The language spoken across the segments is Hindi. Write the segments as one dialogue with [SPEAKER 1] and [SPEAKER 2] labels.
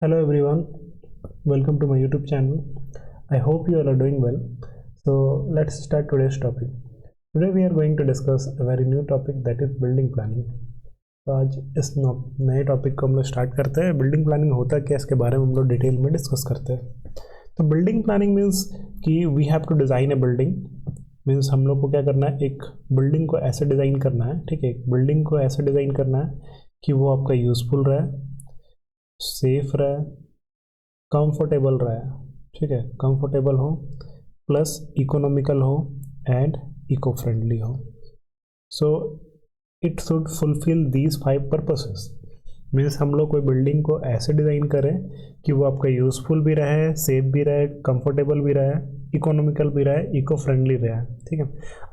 [SPEAKER 1] Hello everyone, welcome to my YouTube channel. I hope you all are doing well. So let's start today's topic. Today we are going to discuss a very new topic, that is building planning. तो आज इस नए टॉपिक को हम लोग स्टार्ट करते हैं. बिल्डिंग प्लानिंग होता क्या, इसके बारे में हम लोग डिटेल में डिस्कस करते हैं. तो बिल्डिंग प्लानिंग मीन्स कि we have to design a building. Means हम लोग को क्या करना है, एक बिल्डिंग को ऐसे डिज़ाइन करना है. ठीक है, एक बिल्डिंग को ऐसे डिज़ाइन करना है कि वो आपका यूज़फुल रहे, सेफ रहे, कंफर्टेबल रहे. ठीक है, कंफर्टेबल हो प्लस इकोनॉमिकल हो एंड इको फ्रेंडली हो. So it should fulfil these 5 purposes. Means हम लोग कोई बिल्डिंग को ऐसे डिज़ाइन करें कि वो आपका यूज़फुल भी रहे, सेफ भी रहे, कंफर्टेबल भी रहे, इकोनॉमिकल भी रहे, इको फ्रेंडली रहे. ठीक है,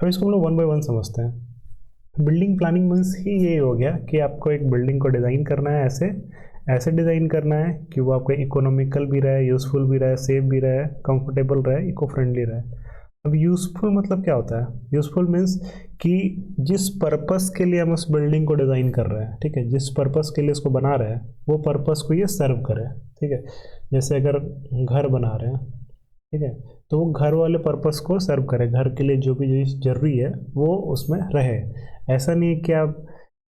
[SPEAKER 1] अब इसको हम लोग 1 बाय 1 समझते हैं. बिल्डिंग प्लानिंग मीन्स ही ये हो गया कि आपको एक बिल्डिंग को डिज़ाइन करना है, ऐसे डिज़ाइन करना है कि वो आपका इकोनॉमिकल भी रहे, यूज़फुल भी रहे, सेफ भी रहे, कंफर्टेबल रहे, इको फ्रेंडली रहे. अब यूज़फुल मतलब क्या होता है? यूज़फुल मीन्स कि जिस पर्पस के लिए हम उस बिल्डिंग को डिज़ाइन कर रहे हैं, ठीक है, जिस पर्पस के लिए इसको बना रहे हैं वो पर्पस को ये सर्व करे. ठीक है, जैसे अगर घर बना रहे हैं, ठीक है, तो वो घर वाले पर्पस को सर्व करे, घर के लिए जो भी जरूरी है वो उसमें रहे. ऐसा नहीं है कि आप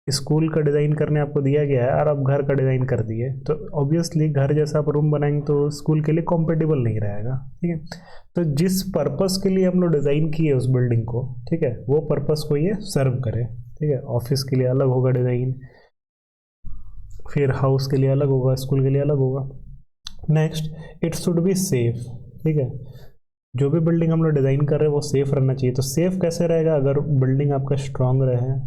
[SPEAKER 1] स्कूल का डिज़ाइन करने आपको दिया गया है और आप घर का डिज़ाइन कर दिए, तो ऑब्वियसली घर जैसा आप रूम बनाएंगे तो स्कूल के लिए कॉम्पेटिबल नहीं रहेगा. ठीक है, तो जिस पर्पस के लिए हम लोग डिज़ाइन किए उस बिल्डिंग को, ठीक है, वो पर्पस को ये सर्व करे. ठीक है, ऑफिस के लिए अलग होगा डिज़ाइन, फिर हाउस के लिए अलग होगा, स्कूल के लिए अलग होगा. Next, it should be safe. ठीक है, जो भी बिल्डिंग हम लोग डिज़ाइन कर रहे हैं वो सेफ रहना चाहिए. तो सेफ कैसे रहेगा? अगर बिल्डिंग आपका स्ट्रांग रहे,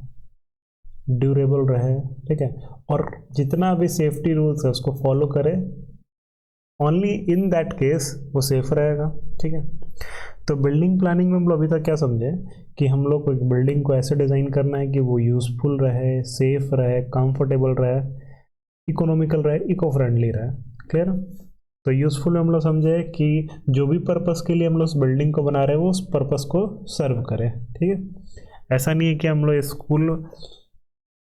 [SPEAKER 1] ड्यूरेबल रहे, ठीक है, और जितना भी सेफ्टी रूल्स है उसको फॉलो करे, ओनली इन दैट केस वो सेफ रहेगा. ठीक है, तो बिल्डिंग प्लानिंग में हम लोग अभी तक क्या समझे कि हम लोग को एक बिल्डिंग को ऐसे डिज़ाइन करना है कि वो यूज़फुल रहे, सेफ रहे, कंफर्टेबल रहे, इकोनॉमिकल रहे, इको फ्रेंडली रहे. क्लियर? तो यूज़फुल में हम लोग समझे कि जो भी पर्पस के लिए हम लोग उस बिल्डिंग को बना रहे हैं वो उस पर्पस को सर्व करे. ठीक है, ऐसा नहीं है कि हम लोग स्कूल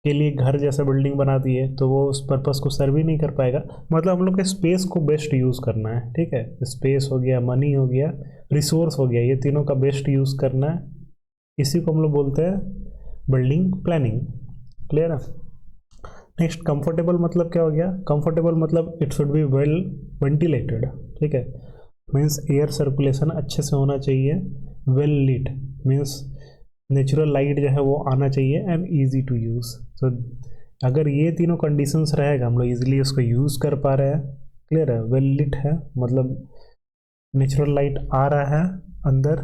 [SPEAKER 1] के लिए घर जैसा बिल्डिंग बना दिए तो वो उस पर्पस को सर्व ही नहीं कर पाएगा. मतलब हम लोग के स्पेस को बेस्ट यूज़ करना है. ठीक है, स्पेस हो गया, मनी हो गया, रिसोर्स हो गया, ये तीनों का बेस्ट यूज़ करना है. इसी को हम लोग बोलते हैं बिल्डिंग प्लानिंग. क्लियर है? नेक्स्ट, कंफर्टेबल मतलब क्या हो गया? कंफर्टेबल मतलब it should be well ventilated. ठीक है, मीन्स एयर सर्कुलेशन अच्छे से होना चाहिए. वेल लीट मीन्स नेचुरल लाइट जो है वो आना चाहिए एंड ईजी टू यूज़. तो अगर ये तीनों कंडीशंस रहेगा हम लोग ईजिली उसको यूज़ कर पा रहे हैं. क्लियर है? वेल लिट है मतलब नेचुरल लाइट आ रहा है अंदर,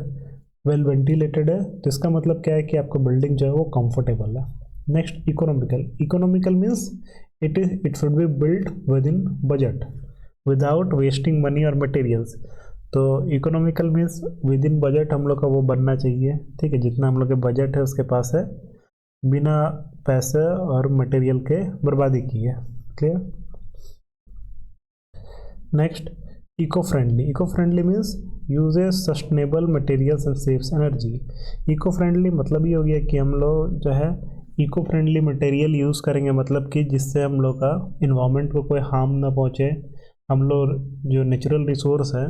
[SPEAKER 1] वेल वेंटिलेटेड है, तो इसका मतलब क्या है कि आपका बिल्डिंग जो है वो कंफर्टेबल है. Next, economical. Economical means it should be built with in budget without wasting money और मटेरियल्स. तो economical means with in budget हम लोग का वो बनना चाहिए. ठीक है, जितना हम लोग के बजट है उसके पास है, बिना पैसे और मटेरियल के बर्बादी किए. Clear? Next, eco friendly. Eco friendly means uses sustainable materials and saves energy. Eco friendly मतलब ये हो गया कि हम लोग जो है इको फ्रेंडली मटेरियल यूज़ करेंगे, मतलब कि जिससे हम लोग का इन्वायरमेंट को कोई हार्म ना पहुँचे. हम लोग जो नेचुरल रिसोर्स है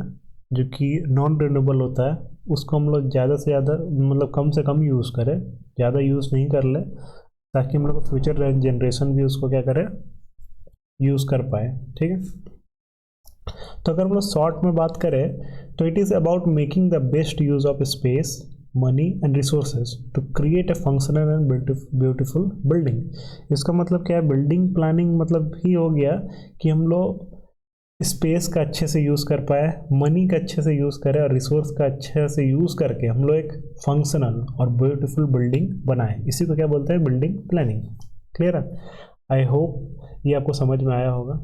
[SPEAKER 1] जो कि नॉन रिन्यूएबल होता है उसको हम लोग ज़्यादा से ज़्यादा मतलब कम से कम यूज़ करें, ज़्यादा यूज़ नहीं कर ले, ताकि हम लोग फ्यूचर जनरेशन भी उसको क्या करे, यूज़ कर पाए. ठीक है, तो अगर हम लोग शॉर्ट में बात करें तो it is about making the best use of space, money and resources to create a functional and beautiful building. इसका मतलब क्या है? बिल्डिंग प्लानिंग मतलब ही हो गया कि हम लोग स्पेस का अच्छे से यूज़ कर पाए, मनी का अच्छे से यूज़ करें और रिसोर्स का अच्छे से यूज़ करके हम लोग एक फंक्शनल और ब्यूटीफुल बिल्डिंग बनाएं. इसी को क्या बोलते हैं? Building planning. क्लियर है? आई होप ये आपको समझ में आया होगा.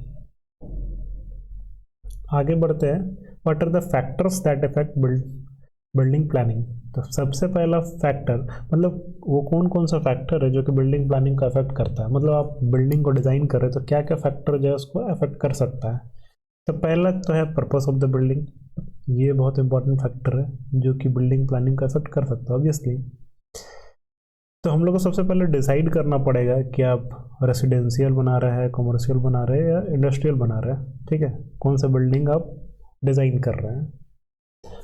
[SPEAKER 1] आगे बढ़ते हैं. What are the factors that affect building planning. तो सबसे पहला फैक्टर मतलब वो कौन कौन सा फैक्टर है जो कि बिल्डिंग प्लानिंग को अफेक्ट करता है. मतलब आप बिल्डिंग को डिज़ाइन कर रहे हो तो क्या क्या फैक्टर जो है उसको अफेक्ट कर सकता है. तो पहला तो है पर्पस ऑफ द बिल्डिंग. ये बहुत इंपॉर्टेंट फैक्टर है जो कि बिल्डिंग प्लानिंग को अफेक्ट कर सकता है ऑब्वियसली. तो हम लोग को सबसे पहले डिसाइड करना पड़ेगा कि आप रेसिडेंशियल बना रहे हैं, कमर्शियल बना रहे हैं या इंडस्ट्रियल बना रहे हैं, ठीक है, कौन सा बिल्डिंग आप डिज़ाइन कर रहे हैं।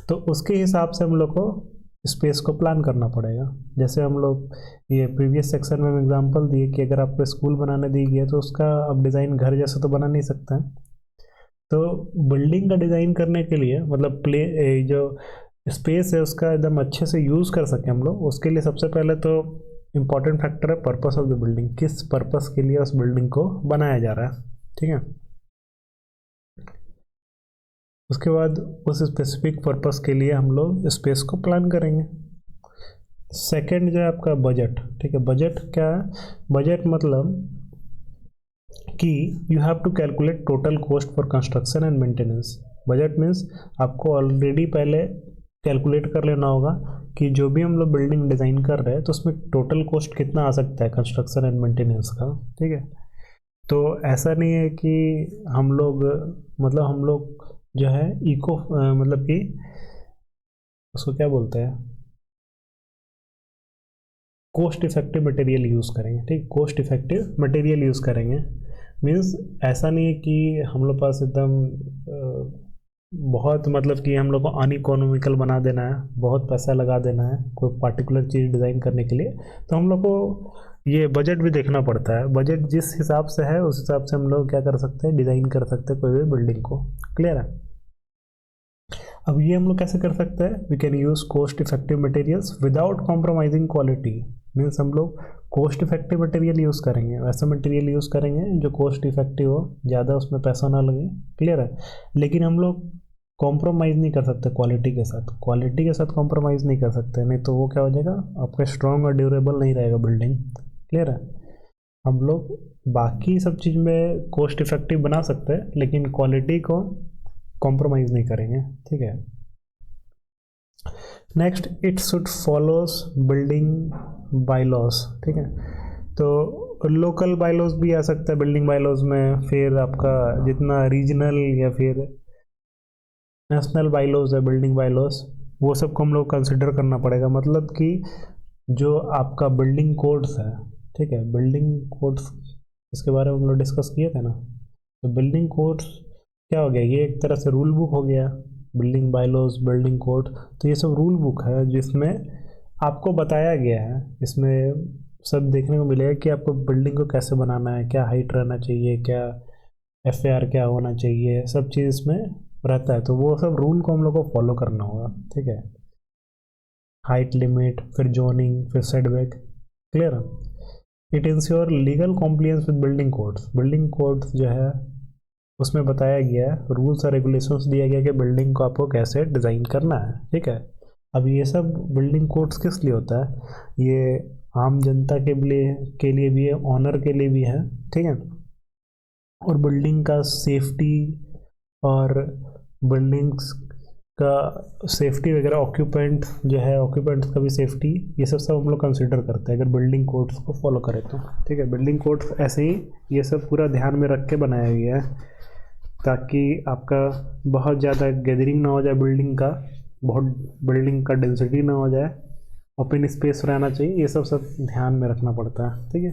[SPEAKER 1] तो उसके हिसाब से हम लोग को स्पेस को प्लान करना पड़ेगा। जैसे हम लोग ये प्रीवियस सेक्शन में एग्जांपल दिए कि अगर आपको स्कूल बनाने दी गई है तो उसका आप डिज़ाइन घर जैसा तो बना नहीं सकते हैं। तो बिल्डिंग का डिज़ाइन करने के लिए मतलब जो स्पेस है उसका एकदम अच्छे से यूज़ कर सकें हम लोग, उसके लिए सबसे पहले तो इम्पॉर्टेंट फैक्टर है पर्पस ऑफ द बिल्डिंग, किस पर्पस के लिए उस बिल्डिंग को बनाया जा रहा है, ठीक है। उसके बाद उस स्पेसिफिक पर्पस के लिए हम लोग स्पेस को प्लान करेंगे। सेकंड जो है आपका बजट, ठीक है। बजट क्या है? बजट मतलब कि you have to calculate total cost for construction and maintenance. Budget means आपको ऑलरेडी पहले कैलकुलेट कर लेना होगा कि जो भी हम लोग बिल्डिंग डिज़ाइन कर रहे हैं तो उसमें टोटल कॉस्ट कितना आ सकता है कंस्ट्रक्शन एंड मेंटेनेंस का, ठीक है। तो ऐसा नहीं है कि हम लोग जो है इको मतलब कि उसको क्या बोलते हैं, कॉस्ट इफेक्टिव मटेरियल यूज़ करेंगे, ठीक। कॉस्ट इफेक्टिव मटेरियल यूज़ करेंगे मीन्स ऐसा नहीं है कि हम लोग पास एकदम बहुत मतलब कि हम लोग को अनइकोनॉमिकल बना देना है, बहुत पैसा लगा देना है कोई पार्टिकुलर चीज़ डिज़ाइन करने के लिए। तो हम लोग को ये बजट भी देखना पड़ता है। बजट जिस हिसाब से है उस हिसाब से हम लोग क्या कर सकते हैं, डिज़ाइन कर सकते हैं कोई भी बिल्डिंग को। क्लियर है? अब ये हम लोग कैसे कर सकते हैं? We can use cost effective materials without compromising quality. Means हम लोग कॉस्ट इफेक्टिव मटेरियल यूज़ करेंगे, वैसा मटेरियल यूज़ करेंगे जो कॉस्ट इफेक्टिव हो, ज़्यादा उसमें पैसा ना लगे। क्लियर है? लेकिन हम लोग कॉम्प्रोमाइज़ नहीं कर सकते क्वालिटी के साथ, क्वालिटी के साथ कॉम्प्रोमाइज़ नहीं कर सकते, नहीं तो वो क्या हो जाएगा, आपका स्ट्रॉन्ग और ड्यूरेबल नहीं रहेगा बिल्डिंग। क्लियर है? हम लोग बाकी सब चीज़ में कॉस्ट इफेक्टिव बना सकते हैं लेकिन क्वालिटी को कॉम्प्रोमाइज़ नहीं करेंगे, ठीक है। Next, it should follows building bylaws, ठीक है। तो लोकल बायलॉज भी आ सकता है बिल्डिंग बायलॉज में, फिर आपका जितना रीजनल या फिर नेशनल बायलॉज है, बिल्डिंग बायलॉज, वो सब को हम लोग कंसिडर करना पड़ेगा। मतलब कि जो आपका बिल्डिंग कोड्स है, ठीक है, बिल्डिंग कोड्स इसके बारे में हम लोग डिस्कस किए थे ना। तो बिल्डिंग कोड्स क्या हो गया, ये एक तरह से रूल बुक हो गया, बिल्डिंग बायलॉज, बिल्डिंग कोड। तो ये सब रूल बुक है जिसमें आपको बताया गया है, इसमें सब देखने को मिलेगा कि आपको बिल्डिंग को कैसे बनाना है, क्या हाइट रहना चाहिए, क्या FAR क्या होना चाहिए, सब चीज़ इसमें रहता है। तो वो सब रूल को हम लोग को फॉलो करना होगा, ठीक है। हाइट लिमिट, फिर जोनिंग, फिर setback. Clear? It ensure legal compliance with building codes. Building codes जो है उसमें बताया गया है, रूल्स और रेगुलेशंस दिया गया कि बिल्डिंग को आपको कैसे डिज़ाइन करना है, ठीक है। अब ये सब बिल्डिंग कोड्स किस लिए होता है? ये आम जनता के लिए भी है, ऑनर के लिए भी है, ठीक है। और बिल्डिंग का सेफ्टी और बिल्डिंग्स का सेफ्टी वगैरह, ऑक्यूपेंट जो है, ऑक्यूपेंट्स का भी सेफ्टी, ये सब हम लोग कंसिडर करते हैं अगर बिल्डिंग कोड्स को फॉलो करें तो, ठीक है। बिल्डिंग कोड्स ऐसे ही ये सब पूरा ध्यान में रख के बनाया गया है ताकि आपका बहुत ज़्यादा गैदरिंग ना हो जाए बिल्डिंग का, बहुत बिल्डिंग का डेंसिटी ना हो जाए, ओपन स्पेस रहना चाहिए, ये सब ध्यान में रखना पड़ता है, ठीक है।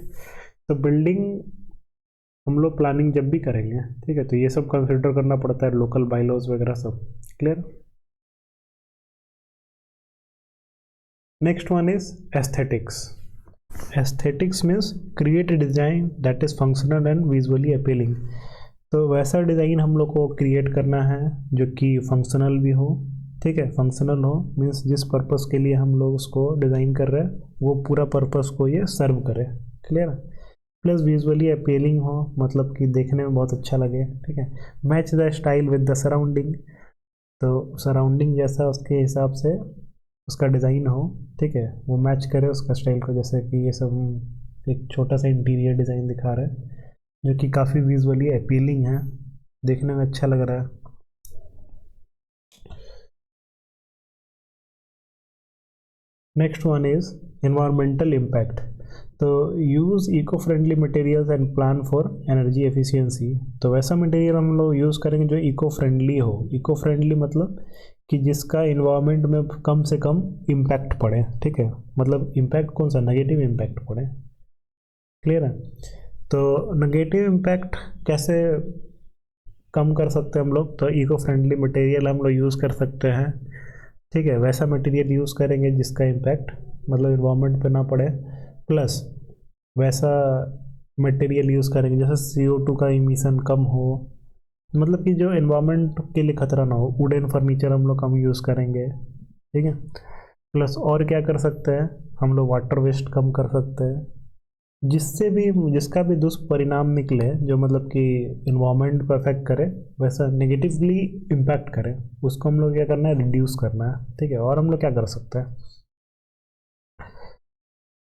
[SPEAKER 1] तो बिल्डिंग हम लोग प्लानिंग जब भी करेंगे, ठीक है, तो ये सब कंसिडर करना पड़ता है, लोकल बायलॉज वगैरह सब। Clear? Next one is aesthetics. Aesthetics means create a design that is functional and visually appealing. तो वैसा डिज़ाइन हम लोग को क्रिएट करना है जो कि फंक्शनल भी हो, ठीक है। फंक्शनल हो मीन्स जिस पर्पस के लिए हम लोग उसको डिज़ाइन कर रहे हैं वो पूरा पर्पस को ये सर्व करे। क्लियर? प्लस विजुअली अपीलिंग हो, मतलब कि देखने में बहुत अच्छा लगे, ठीक है। Match the style with the surrounding, तो सराउंडिंग जैसा उसके हिसाब से उसका डिज़ाइन हो, ठीक है, वो मैच करे उसका स्टाइल को। जैसे कि ये सब एक छोटा सा इंटीरियर डिज़ाइन दिखा रहा है जो कि काफ़ी विजुअली अपीलिंग है, देखने में अच्छा लग रहा है। Next one is environmental impact. तो use eco friendly materials and plan for energy efficiency. तो वैसा मटेरियल हम लोग यूज़ करेंगे जो इको फ्रेंडली हो। इको फ्रेंडली मतलब कि जिसका इन्वायरमेंट में कम से कम इम्पैक्ट पड़े, ठीक है, मतलब इम्पैक्ट कौन सा, नेगेटिव इम्पैक्ट पड़े। क्लियर है? तो नेगेटिव इम्पैक्ट कैसे कम कर सकते हैं हम लोग? तो इको फ्रेंडली मटेरियल हम लोग यूज़ कर सकते हैं, ठीक है, वैसा मटेरियल यूज़ करेंगे जिसका इम्पैक्ट मतलब इन्वायरमेंट पे ना पड़े, प्लस वैसा मटेरियल यूज़ करेंगे जैसे CO2 का इमिशन कम हो, मतलब कि जो इन्वायरमेंट के लिए खतरा ना हो। वुडन फर्नीचर हम लोग कम यूज़ करेंगे, ठीक है। प्लस और क्या कर सकते हैं हम लोग, वाटर वेस्ट कम कर सकते हैं, जिससे भी जिसका भी दुष्परिणाम निकले जो मतलब कि इन्वायरमेंट को अफेक्ट करे, वैसा नेगेटिवली इम्पैक्ट करे, उसको हम लोग क्या करना है, रिड्यूस करना है, ठीक है। और हम लोग क्या कर सकते हैं,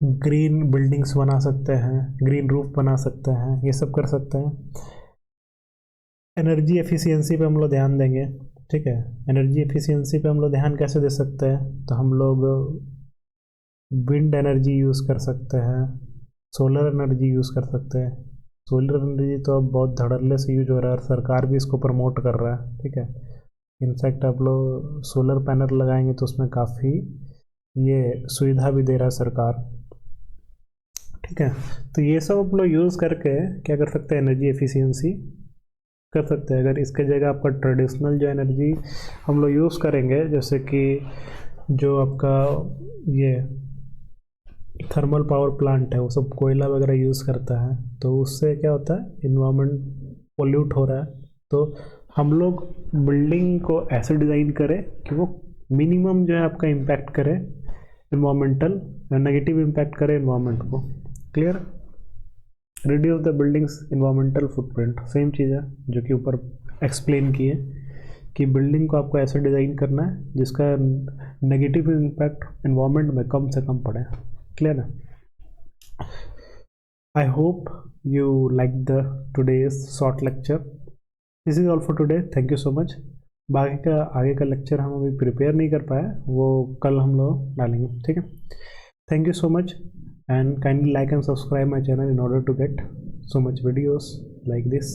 [SPEAKER 1] ग्रीन बिल्डिंग्स बना सकते हैं, ग्रीन रूफ बना सकते हैं, ये सब कर सकते हैं। एनर्जी एफिशिएंसी पे हम लोग ध्यान देंगे, ठीक है। एनर्जी एफिशिएंसी पे हम लोग ध्यान कैसे दे सकते हैं, तो हम लोग विंड एनर्जी यूज़ कर सकते हैं, सोलर एनर्जी यूज़ कर सकते हैं। सोलर एनर्जी तो अब बहुत धड़ल्ले से यूज हो रहा है और सरकार भी इसको प्रमोट कर रहा है, ठीक है। इनफैक्ट आप लोग सोलर पैनल लगाएंगे तो उसमें काफ़ी ये सुविधा भी दे रहा है सरकार, ठीक है। तो ये सब आप लोग यूज़ करके क्या कर सकते हैं, एनर्जी एफिशिएंसी कर सकते हैं। अगर इसके जगह आपका ट्रेडिशनल जो एनर्जी हम लोग यूज़ करेंगे, जैसे कि जो आपका ये थर्मल पावर प्लांट है वो सब कोयला वगैरह यूज़ करता है, तो उससे क्या होता है, इन्वायरमेंट पोल्यूट हो रहा है। तो हम लोग बिल्डिंग को ऐसे डिज़ाइन करें कि वो मिनिमम जो है आपका इम्पैक्ट करे इन्वायरमेंटल, नेगेटिव इम्पैक्ट करे इन्वायरमेंट को। Clear? Reduce the buildings environmental footprint, same चीज़ है जो कि ऊपर एक्सप्लेन किए कि बिल्डिंग को आपको ऐसे डिज़ाइन करना है जिसका नेगेटिव इम्पैक्ट इन्वायरमेंट में कम से कम पड़े। क्लियर है? I hope you like the today's short lecture. This is all for today, thank you so much. बाकी का आगे का लेक्चर हम अभी प्रिपेयर नहीं कर पाए, वो कल हम लोग डालेंगे, ठीक है। Thank you so much and kindly like and subscribe my channel in order to get so much videos like this.